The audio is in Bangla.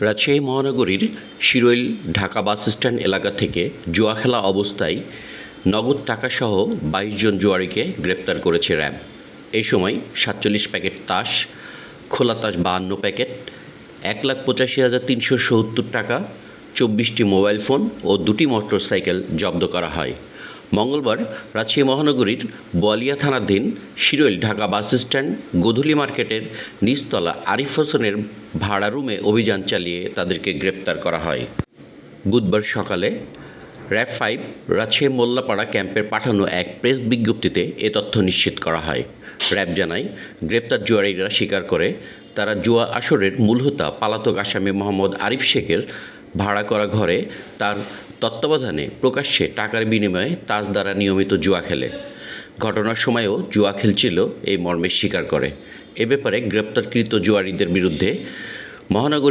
রাজশাহী মহানগরীর শিরোইল ঢাকা বাসস্ট্যান্ড এলাকা থেকে জুয়া খেলা অবস্থায় নগদ টাকাসহ ২২ জন জুয়ারিকে গ্রেপ্তার করেছে র্যাব। এই সময় ৪৭ প্যাকেট তাস, খোলা তাস ৫২ প্যাকেট, ১,৮৫,৩৭০ টাকা, ২৪টি মোবাইল ফোন ও ২টি মোটরসাইকেল জব্দ করা হয়। মঙ্গলবার রাজশাহী মহানগরীর বোয়ালিয়া থানাধীন শিরোইল ঢাকা বাসস্ট্যান্ড গোধূলি মার্কেটের নিচতলা আরিফ হোসেনের ভাড়া রুমে অভিযান চালিয়ে তাদেরকে গ্রেপ্তার করা হয়। বুধবার সকালে র্যাব-৫ রাজশাহী মোল্লাপাড়া ক্যাম্পের পাঠানো এক প্রেস বিজ্ঞপ্তিতে এ তথ্য নিশ্চিত করা হয়। র্যাব জানায়, গ্রেপ্তার জুয়ারিরা স্বীকার করে তারা জুয়া আসরের মূল হোতা পলাতক আসামি মোহাম্মদ আরিফ শেখের ভাড়া করা ঘরে তার তত্ত্বাবধানে প্রকাশ্যে টাকার বিনিময়ে তাস দ্বারা নিয়মিত জুয়া খেলে। ঘটনার সময়ও জুয়া খেলছিল এই মর্মে স্বীকার করে। এ ব্যাপারে গ্রেপ্তারকৃত জুয়ারিদের বিরুদ্ধে মহানগরীর